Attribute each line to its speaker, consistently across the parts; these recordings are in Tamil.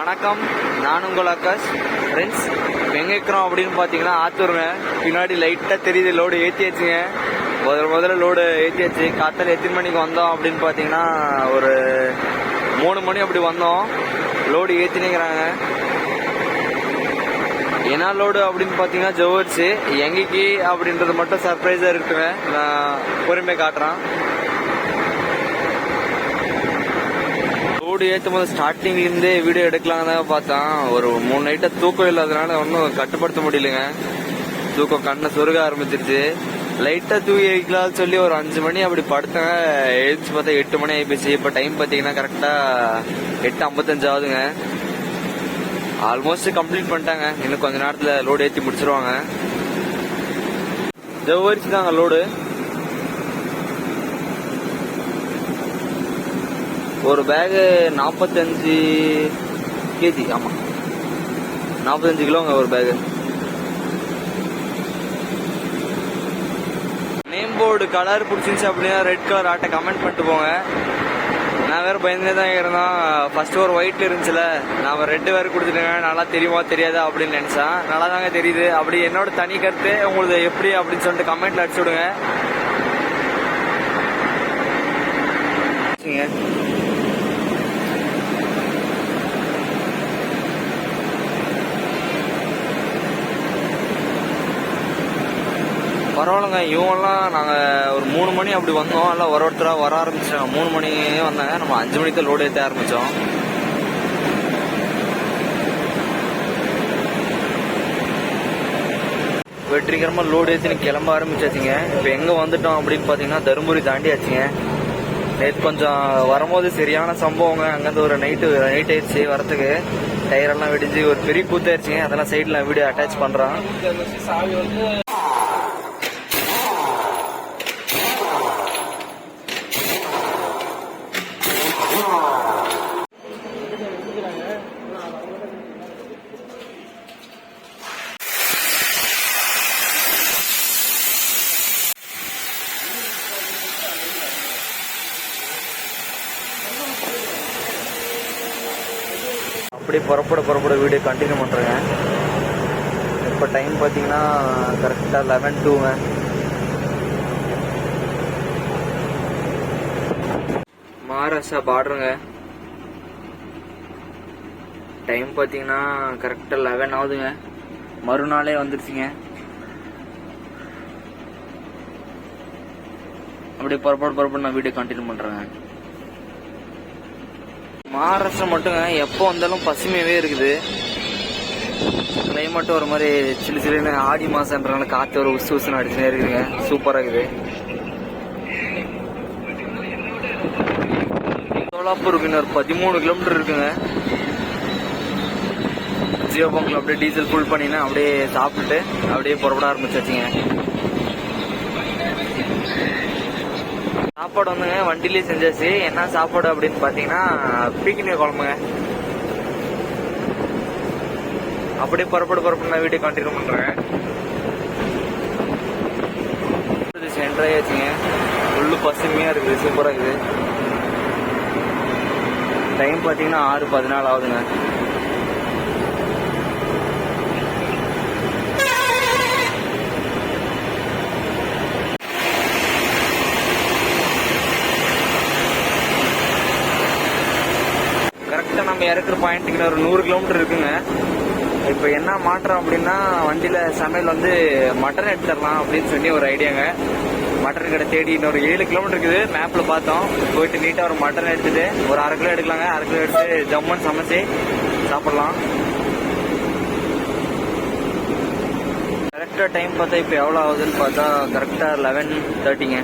Speaker 1: வணக்கம், நான் உங்கள் ஆகாஷ். ஃப்ரெண்ட்ஸ், எங்கே இருக்கிறோம் அப்படின்னு பார்த்தீங்கன்னா ஆத்தூருங்க. பின்னாடி லைட்டாக தெரியுது, லோடு ஏற்றியாச்சுங்க. முதல்ல லோடு ஏற்றியாச்சு. காத்தால எத்தனை மணிக்கு வந்தோம் அப்படின்னு பார்த்தீங்கன்னா ஒரு 3 மணி அப்படி வந்தோம். லோடு ஏற்றினுங்கிறாங்க. என்ன லோடு அப்படின்னு பார்த்தீங்கன்னா ஜவ்வரிசி. எங்கேக்கு அப்படின்றது மட்டும் சர்ப்ரைஸாக இருக்குங்க. நான் பொறுமையாக காட்டுறேன். லோடு ஏற்றும் போது ஸ்டார்டிங்லேருந்தே வீடியோ எடுக்கலாங்க தான் பார்த்தேன். ஒரு 3 நைட்டாக தூக்கம் இல்லாதனால ஒன்றும் கட்டுப்படுத்த முடியலைங்க. தூக்கம் கண்ணை சொருக ஆரம்பிச்சிருச்சு. லைட்டாக தூக்கி வைக்கலாம்னு சொல்லி ஒரு 5 மணி அப்படி படுத்தேங்க. எழுந்து பார்த்தா 8 மணி ஆகிப்போச்சு. இப்போ டைம் பார்த்தீங்கன்னா கரெக்டாக 8:55 ஆகுதுங்க. ஆல்மோஸ்ட் கம்ப்ளீட் பண்ணிட்டாங்க. இன்னும் கொஞ்ச நேரத்தில் லோடு ஏற்றி முடிச்சிருவாங்க. ஜவ்வரிசி தாங்க லோடு. ஒரு பேகு 45 கேஜி. ஆமாம், 45 கிலோங்க ஒரு பேகு. நேம் போர்டு கலர் பிடிச்சிருந்துச்சு அப்படின்னா ரெட் கலர் ஆட்டை கமெண்ட் பண்ணிட்டு போங்க. நான் வேறு பயந்துனே தான் இருந்தேன். ஃபர்ஸ்ட் ஒரு ஒயிட் இருந்துச்சுல, நான் ரெட்டு வேறு கொடுத்துட்டேங்க. நல்லா தெரியுமா தெரியாதா அப்படின்னு நினச்சேன். நல்லா தாங்க தெரியுது. அப்படி என்னோட தனி கருத்து உங்களுக்கு எப்படி அப்படின்னு சொல்லிட்டு கமெண்ட்ல அடிச்சு விடுங்க. பரவாயில்லைங்க. இவங்கெல்லாம் நாங்கள் ஒரு 3 மணி அப்படி வந்தோம். எல்லாம் ஒருத்தராக வர ஆரம்பிச்சிட்டாங்க. 3 மணியே வந்தாங்க. நம்ம 5 மணிக்கு தான் லோடு ஏற்ற ஆரம்பித்தோம். வெற்றிகரமாக லோடு ஏற்றினு கிளம்ப ஆரம்பிச்சாச்சுங்க. இப்போ எங்கே வந்துட்டோம் அப்படின்னு பார்த்தீங்கன்னா தருமபுரி தாண்டியாச்சுங்க. நேற்று கொஞ்சம் வரும்போது சரியான சம்பவங்க. அங்கேருந்து ஒரு நைட் ஆயிடுச்சு வரத்துக்கு. டயரெல்லாம் வெடிஞ்சு ஒரு பெரிய கூத்தாயிருச்சுங்க. அதெல்லாம் சைடில் வீடியோ அட்டாச் பண்ணுறோம். அப்படியே புறப்பட வீடியோ கண்டினியூ பண்ணுறேங்க. இப்போ டைம் பார்த்தீங்கன்னா கரெக்டாக 11:02ங்க. மகாராஷ்டிரா பார்டருங்க. டைம் பார்த்தீங்கன்னா கரெக்டாக 11 ஆகுதுங்க. மறுநாளே வந்துருச்சுங்க. அப்படியே புறப்பட நான் வீடியோ கண்டினியூ பண்ணுறேங்க. மகாராஷ்டிரா மட்டுங்க எப்போ வந்தாலும் பசுமையாகவே இருக்குது. கிளைமேட்டும் ஒரு மாதிரி சில்லுன்னு ஆடி மாதம்ன்றனால காற்று ஒரு உசுன்னு அடிச்சுனே இருக்குதுங்க. சூப்பராக இருக்குது. சோலாப்பூருக்கு இன்னொரு 13 கிலோமீட்டர் இருக்குங்க. ஜியோ பங்கில் அப்படியே டீசல் ஃபுல் பண்ணினா அப்படியே சாப்பிட்டுட்டு அப்படியே புறப்பட ஆரம்பிச்சாச்சுங்க. சாப்பாடு வந்துங்க வண்டிலேயே செஞ்சாச்சு. என்ன சாப்பாடு அப்படின்னு பார்த்தீங்கன்னா பீக்கினிய குழம்புங்க. அப்படியே புறப்பட நான் வீடியோ கண்டினியூ பண்ணுறேன். சென்டர் ஆயாச்சுங்க. ஃபுல்லு பசுமையாக இருக்குது. சூப்பராக இருக்குது. டைம் பார்த்தீங்கன்னா 6:14 ஆகுதுங்க. கரெக்டாக நம்ம இறக்குற பாயிண்ட்டுக்கு ஒரு 100 கிலோமீட்டர் இருக்குங்க. இப்போ என்ன மாற்றம் அப்படின்னா வண்டியில் சமையல் வந்து மட்டன் எடுத்துடலாம் அப்படின்னு சொல்லி ஒரு ஐடியாங்க. மட்டன் கடை தேடி இன்னொரு 7 கிலோமீட்டர் இருக்குது. மேப்பில் பார்த்தோம். போயிட்டு நீட்டாக ஒரு மட்டன் எடுத்துட்டு ஒரு 1/2 கிலோ எடுக்கலாங்க. 1/2 கிலோ எடுத்து ஜம்முன்னு சமைச்சு சாப்பிட்லாம். கரெக்டாக டைம் பார்த்தா இப்போ எவ்வளோ ஆகுதுன்னு பார்த்தா கரெக்டாக 11:30ங்க.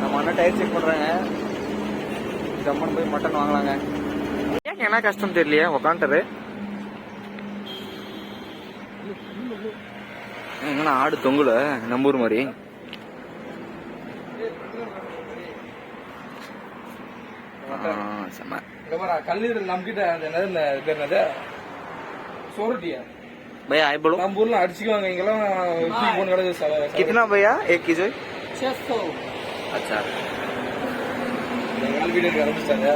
Speaker 1: நம்ம அண்ணன் டயர் செக் பண்றாங்க. ஜம்மன் போய் மட்டன் வாங்கலாங்க. ஏன் என்ன கஷ்டம் தெரியலையா உக்காண்டது. எங்கன்னா ஆடு தொங்குல நம்பூர் மாதிரி. செம்ம கல்லீரல் நம்பிக்கிட்ட
Speaker 2: सोरटिया
Speaker 1: भैया आई बोलो
Speaker 2: हम बोलना अड़चिवांगे इंगला की फोन करे
Speaker 1: कितना भैया 1 केजी
Speaker 2: 600
Speaker 1: अच्छा
Speaker 2: बेंगाल वीडियो कर रहा है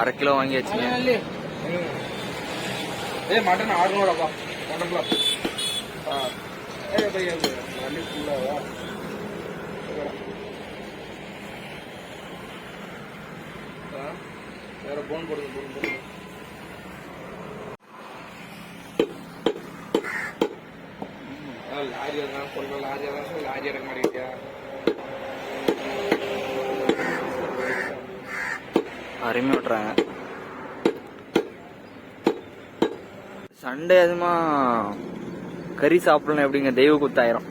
Speaker 1: 1/2 किलो வாங்கியாச்சுங்க
Speaker 2: ए मटन 600 அப்பா मटन ला ए भैया वंडी फुल ஆவா வேற போன் போடுங்க லாரி தான் சொல்ல லாரி இறக்க மாட்டேங்கிட்டியா
Speaker 1: அருமை விட்டுறாங்க சண்டே அதுமா கறி சாப்பிடலாம் எப்படிங்க தெய்வ குத்தாயிரம்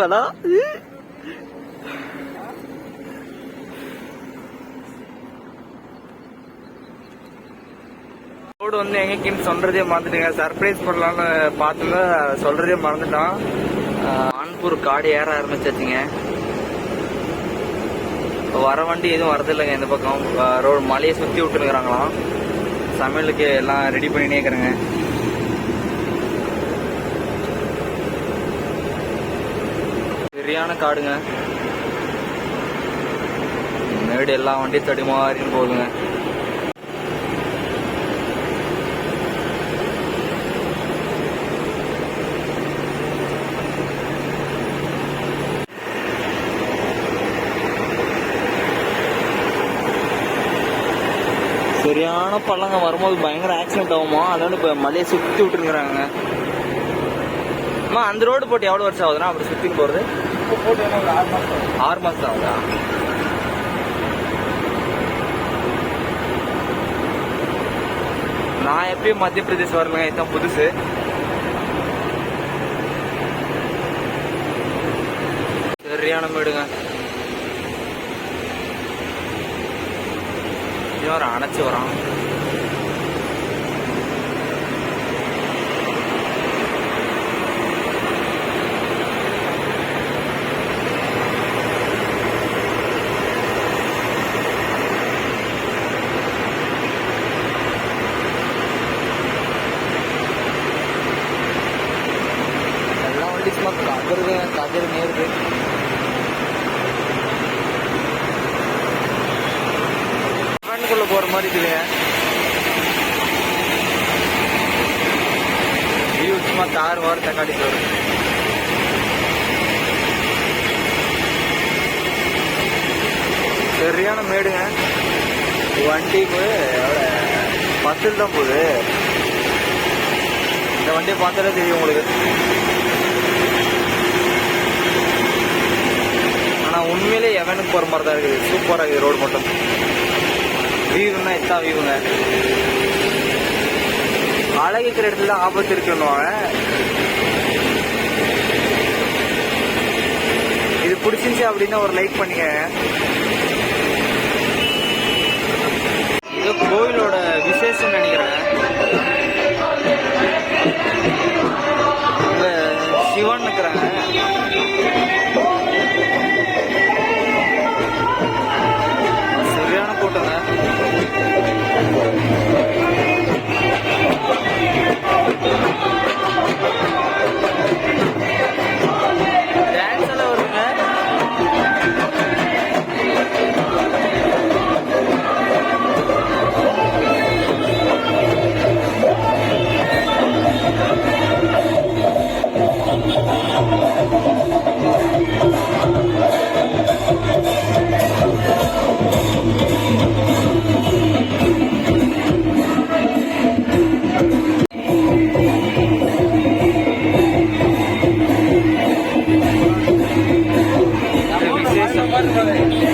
Speaker 1: அதான் ரோடு வந்து எங்கேன்னு சொல்றதே மறந்துட்டீங்க சர்ப்ரைஸ் பண்ணலாம்னு பார்த்துங்க சொல்றதே மறந்துட்டோம் ஆன்பூர் காடு ஏற ஆரம்பிச்சாச்சுங்க வர வண்டி எதுவும் வரதில்லைங்க இந்த பக்கம் ரோடு மலையை சுற்றி விட்டுருக்குறாங்களாம் சமையலுக்கு எல்லாம் ரெடி பண்ணினே இருக்கிறேங்க சரியான காடுங்க மேடு எல்லா வண்டியும் தடுமாறின்னு போகுதுங்க சரியான பள்ளங்க வரும்போது பயங்கர ஆக்சிடென்ட் ஆகுமா அதனால இப்ப மலையை சுத்தி விட்டுருக்குறாங்க அந்த ரோடு போட்டு எவ்வளவு வருஷம் ஆகுதுன்னா அப்படி சுத்தி போறது
Speaker 2: போட்டு
Speaker 1: 6 மாசம் ஆகுதா நான் எப்பயும் மத்திய பிரதேஷ் வரலங்க இதுதான் புதுசு சரியான மேடுங்க ஒரு அணைச்சு வரான் எல்லாம் வண்டி சும்மா கதிர் நேருது குள்ள போற மாதிரி இருக்குதுங்க வியூ சும்மா தாறு வாரம் தக்காளி சோறு சரியான மேடுங்க வண்டி எவ்வளோ 10 தான் போகுது இந்த வண்டியை பார்த்தாலே தெரியும் உங்களுக்கு ஆனா உண்மையிலே எவனுக்கு போற மாதிரி தான் இருக்குது சூப்பரா இருக்குது ரோடு மட்டும் வியூன்னா இதான் வியூங்க அழகிக்கிற இடத்துல ஆபத்து இருக்குன்னுவாங்க இது பிடிச்சிருந்துச்சு அப்படின்னா ஒரு லைக் பண்ணுங்க இது கோயிலோட விசேஷம் நினைக்கிறேன் சிவன் இருக்கிறாங்க சரியான கூட்டங்க டான்ஸ் எல்லாம் வருங்க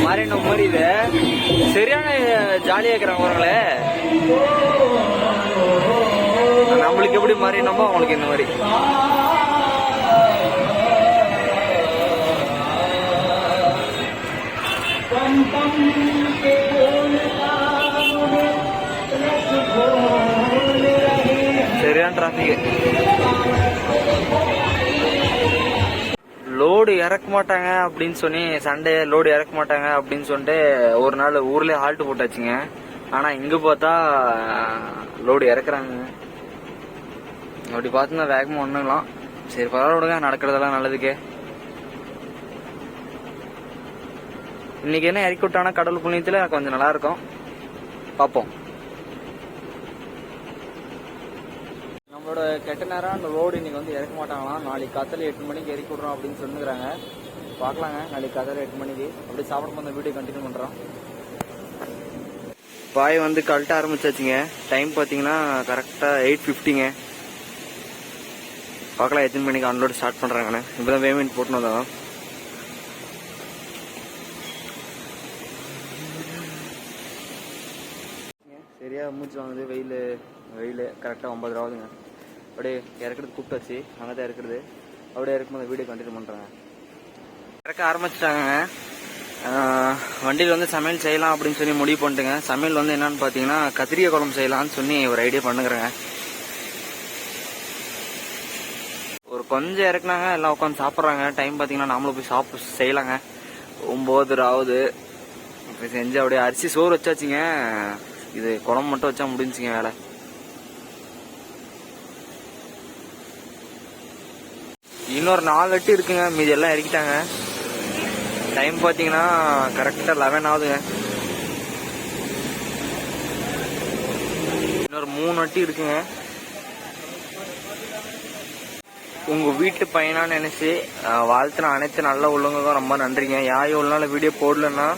Speaker 1: மாறின மாதிரி இது சரியான ஜாலியா இருக்கிறாங்க அவங்களே நம்மளுக்கு எப்படி மாறினோமோ அவங்களுக்கு இந்த மாதிரி சரியான டிராபிக் லோடு இறக்க மாட்டாங்க அப்படின்னு சொல்லி சண்டே லோடு இறக்க மாட்டாங்க அப்படின்னு சொல்லிட்டு ஒரு நாள் ஊர்லயே ஹால்ட் போட்டாச்சுங்க. ஆனா இங்க பார்த்தா லோடு இறக்குறாங்க. அப்படி பார்த்து வேகமாக ஒண்ணுங்களாம். சரி பரவாயில்ல விடுங்க, நடக்கிறதெல்லாம் நல்லதுக்கே. இன்னைக்கு என்ன இறக்கி விட்டானா கடவுள் புண்ணியத்துல கொஞ்சம் நல்லா இருக்கும், பார்ப்போம். நம்மளோட கெட்ட நேரம் அந்த லோடு இன்னைக்கு வந்து இறக்க மாட்டாங்களாம். நாளைக்கு காத்தால 8 மணிக்கு இறக்கி விட்றோம் அப்படின்னு சொல்லுங்கிறாங்க. பார்க்கலாங்க, நாளைக்கு காத்தால 8 மணிக்கு. அப்படியே சாப்பிடும் அந்த வீடியோ கண்டினியூ பண்றோம். பாய் வந்து கழட்ட ஆரம்பிச்சாச்சுங்க. டைம் பார்த்தீங்கன்னா கரெக்டாக 8:50ங்க. பார்க்கலாம் எத்தனை மணிக்கு அன்லோடு ஸ்டார்ட் பண்ணுறாங்கண்ணே. இப்போ தான் பேமெண்ட் போட்டுன்னு வந்தோம். சரியா மூச்சு வாங்குது. வெயில் கரெக்டாக 9 ஆகுதுங்க. அப்படியே இறக்குறது கூப்பிட்டாச்சு, அங்கே தான் இருக்கிறது. அப்படியே இருக்கும்போது வீடியோ கண்டினியூ பண்ணுறாங்க. இறக்க ஆரம்பிச்சிட்டாங்க. வண்டியில் வந்து சமையல் செய்யலாம் அப்படின்னு சொல்லி முடிவு பண்ணிட்டுங்க. சமையல் வந்து என்னன்னு பார்த்தீங்கன்னா கத்திரிக்காய் குழம்பு செய்யலாம்னு சொல்லி ஒரு ஐடியா பண்ணுறேங்க. ஒரு கொஞ்சம் இறக்குனாங்க, எல்லாம் உட்காந்து சாப்பிட்றாங்க. டைம் பார்த்தீங்கன்னா நாமளும் போய் செய்யலாங்க. 9 ஆகுது. இப்போ செஞ்சு அப்படியே அரிசி சோறு வச்சாச்சுங்க. இது குழம்பு மட்டும் வச்சா முடிஞ்சுங்க வேலை. இன்னொரு 4 அட்டி இருக்குங்க, மீதி எல்லாம் இறக்கிட்டாங்க. டைம் பார்த்தீங்கன்னா கரெக்டாக 11 ஆகுதுங்க. இன்னொரு 3 அட்டி இருக்குங்க. உங்க வீட்டு பையனா நினைச்சு வாழ்த்துன அனைத்து நல்ல உள்ளவங்களுக்கும் ரொம்ப நன்றிங்க. யாரும் ஒரு நாள் வீடியோ போடலன்னா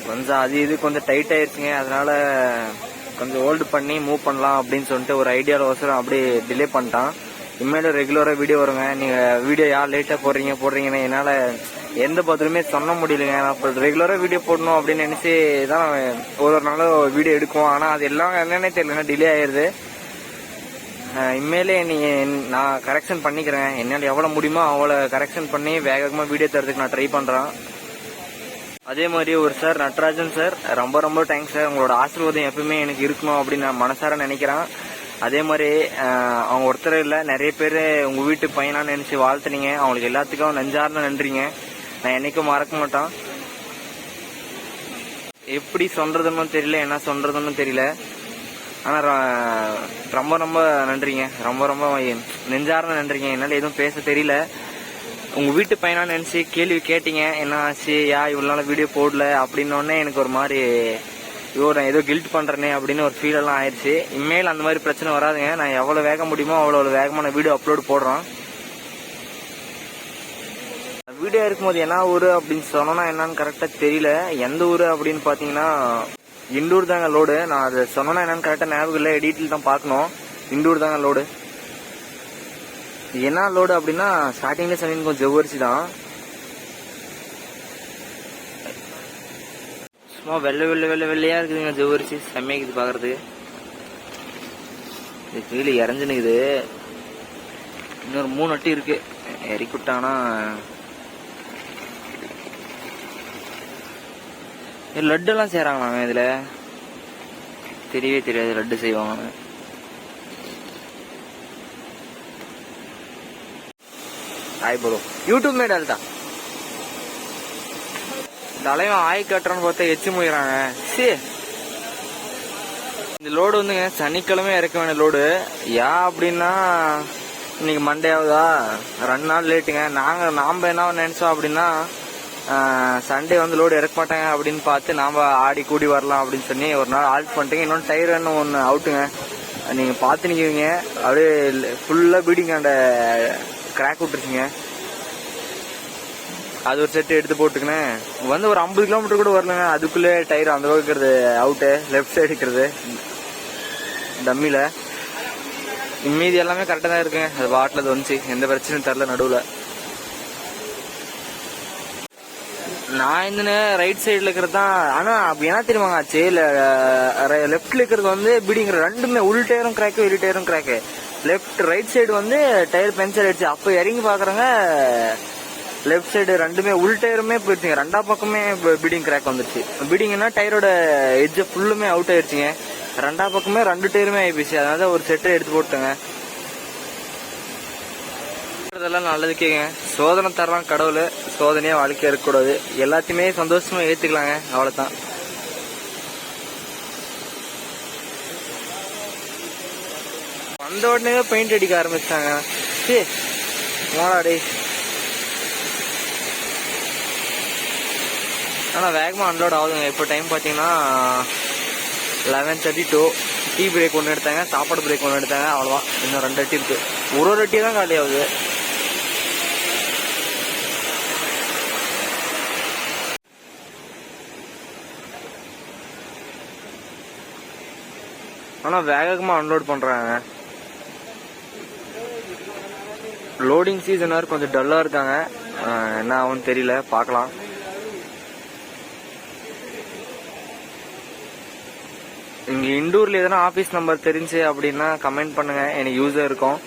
Speaker 1: கொஞ்சம் அது இது கொஞ்சம் டைட் ஆயிடுச்சுங்க. அதனால கொஞ்சம் ஹோல்டு பண்ணி மூவ் பண்ணலாம் அப்படின்னு சொல்லிட்டு ஒரு ஐடியாவில் அவசரம் அப்படியே டிலே பண்ணிட்டான். இனிமேலும் ரெகுலராக வீடியோ வருங்க. நீங்கள் வீடியோ யார் லேட்டாக போடுறீங்கன்னு என்னால் எந்த பதிலுமே சொல்ல முடியலைங்க. நான் இப்போ ரெகுலராக வீடியோ போடணும் அப்படின்னு நினச்சி தான் ஒரு நாளும் வீடியோ எடுக்குவோம். ஆனால் அது எல்லாம் என்னன்னே தெரியலங்க, டிலே ஆயிடுது. இனிமேலே நான் கரெக்ஷன் பண்ணிக்கிறேன். என்னால் எவ்வளோ முடியுமோ அவ்வளோ கரெக்ஷன் பண்ணி வேகமாக வீடியோ தரதுக்கு நான் ட்ரை பண்ணுறேன். அதே மாதிரி ஒரு சார் நட்ராஜன் சார், ரொம்ப ரொம்ப தேங்க்ஸ் சார். உங்களோட ஆசீர்வாதம் எப்பவுமே எனக்கு இருக்கணும் அப்படின்னு நான் மனசார நினைக்கிறேன். அதே மாதிரி அவங்க ஒருத்தர் இல்லை, நிறைய பேர் உங்கள் வீட்டு பையனான்னு நினச்சி வாழ்த்துனீங்க. அவங்களுக்கு எல்லாத்துக்கும் நெஞ்சார்னு நன்றிங்க. நான் என்னைக்கும் மறக்க மாட்டேன். எப்படி சொல்றதுன்னு தெரியல, என்ன சொல்றதுன்னு தெரியல. ஆனால் ரொம்ப ரொம்ப நன்றிங்க, ரொம்ப ரொம்ப நெஞ்சார்னு நன்றிங்க. என்னால் எதுவும் பேச தெரியல. உங்க வீட்டு பையனான்னு நினைச்சு கேள்வி கேட்டீங்க, என்ன ஆச்சு, இவ்வளவு நாள் வீடியோ போடல அப்படின்னோடனே எனக்கு ஒரு மாதிரி நான் ஏதோ கில்ட் பண்றேனே அப்படின்னு ஒரு ஃபீல் எல்லாம் ஆயிடுச்சு. இனிமேல் அந்த மாதிரி பிரச்சனை வராதுங்க. நான் எவ்வளவு வேக முடியுமோ அவ்வளவு வேகமான வீடியோ அப்லோட் போடுறோம். வீடியோ இருக்கும்போது என்ன ஊரு அப்படின்னு சொன்னா என்னன்னு கரெக்டா தெரியல. எந்த ஊரு அப்படின்னு பாத்தீங்கன்னா இண்டூர் தாங்க லோடு. நான் அதை சொன்னா என்னன்னு கரெக்டா ஞாபகம் இல்லை, எடிட்டில் தான் பார்க்கணும். இண்டூர் தாங்க லோடு. என்ன லோடு அப்படின்னா ஸ்டார்டிங்ல சொன்னீங்க கொஞ்சம் ஜவ்வரிசி தான். சும்மா வெள்ளையா இருக்குதுங்க ஜவ்வரிசி. செம்மைக்குது பாக்குறது. இது கீழே இறஞ்சுனுக்குது. இன்னொரு 3 அட்டி இருக்கு. இறக்கி விட்டாங்கன்னா லட்டு எல்லாம் செய்யறாங்களாங்க. இதுல தெரியவே தெரியாது லட்டு செய்வாங்க. ஆய் போலோ யூடியூப் में डालता தலைவன் ஆய் கட்டுறான்னு பார்த்தா எச்சு முயறாங்க. இந்த லோடு வந்துங்க சனிக்கிழமை இறக்க வேண்டிய லோடு. அப்படின்னா இன்னைக்கு மண்டே ஆகுதா, 2 நாள் லேட்டுங்க. நாம என்ன நினைச்சோம் அப்படின்னா சண்டே வந்து லோடு இறக்க மாட்டாங்க அப்படின்னு பார்த்து நாம ஆடி கூடி வரலாம் அப்படின்னு சொல்லி ஒரு நாள் ஆல்ட் பண்ணிட்டீங்க. இன்னொன்று டயர் ஒன்று அவுட்டுங்க. நீங்க பார்த்து நிற்குவீங்க, அப்படியே ஃபுல்லா பீடிங் அந்த கிராக் விட்டுருச்சுங்க. அது ஒரு செட்டு எடுத்து போட்டுக்கினேன் வந்து ஒரு 50 கிலோமீட்டர் கூட வரலங்க. அதுக்குள்ளே டயர் அந்த பக்கம் இருக்கிறது அவுட்டு, லெஃப்ட் சைடு இருக்கிறது டம்மில. மீதி எல்லாமே கரெக்டாக தான் இருக்குங்க. அது வாட்டில் வந்துச்சு, எந்த பிரச்சனையும் தரல நடுவில். நான் இந்த ரைட் சைடில் இருக்கிறது தான். ஆனால் அப்படி என்ன தெரியுமாங்க ஆச்சு, லெஃப்ட்ல இருக்கிறது வந்து பீடிங்கிற ரெண்டுமே உள் டயரும் கிராக்கு, வெளி டயரும் கிராக்கு. ரைட் சைடு வந்து டயர் பஞ்சர் ஆயிடுச்சு. அப்போ இறங்கி பாக்குறாங்க லெஃப்ட் சைடு ரெண்டுமே உள் டயருமே போயிடுச்சுங்க. 2 பக்கமே பீடிங் கிராக் வந்துருச்சு. பீடிங்னா டயரோட எட்ஜ் ஃபுல்லுமே அவுட் ஆயிடுச்சுங்க. 2 பக்கமே 2 டயருமே ஆயிடுச்சு. அதனால ஒரு செட்டை எடுத்து போட்டுங்க. இதெல்லாம் நல்லதுக்கேங்க. சோதனை தர்றான் கடவுள், சோதனையா வாழ்க்கையா இருக்கக்கூடாது. எல்லாத்தையுமே சந்தோஷமா ஏத்துக்கலாங்க, அவ்வளவுதான். வந்த வந்த உடனே பெயிண்ட் அடிக்க ஆரம்பிச்சிட்டாங்க. சே போடா டே. ஆனால் வேகமாக அன்லோட் ஆகுதுங்க. இப்போ டைம் பார்த்தீங்கன்னா 11:32. டீ பிரேக் ஒன்று எடுத்தாங்க, சாப்பாடு பிரேக் ஒன்று எடுத்தாங்க, அவ்வளோதான். இன்னும் 2 அட்டி இருக்குது. ஒரு அட்டி தான் காலி ஆகுது. ஆனால் வேகமாக அன்லோட் பண்ணுறாங்க. லோடிங் சீசன் வேறு கொஞ்சம் டல்லாக இருக்காங்க. என்ன ஆகும்னு தெரியல, பார்க்கலாம். இங்கே இண்டூரில் எதனா ஆஃபீஸ் நம்பர் தெரிஞ்சு அப்படின்னா கமெண்ட் பண்ணுங்கள், எனக்கு யூஸாக இருக்கும்.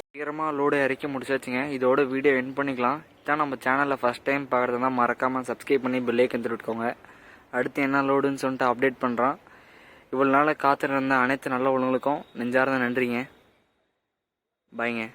Speaker 1: சீக்கிரமாக லோடு இறக்கி முடிச்சாச்சுங்க. இதோட வீடியோ எண்ட் பண்ணிக்கலாம். இதான் நம்ம சேனலில் ஃபஸ்ட் டைம் பார்க்குறதுனா மறக்காமல் சப்ஸ்கிரைப் பண்ணி பெல்லைக்கன் தட்டிக்கோங்க. அடுத்து என்ன லோடுன்னு சொல்லிட்டு அப்டேட் பண்ணுறான். இவ்வளோ நாள் காத்திருந்த அனைத்து நல்ல உள்ளவங்களுக்கும் நெஞ்சார்ந்த நன்றிங்க. பாய்ங்க.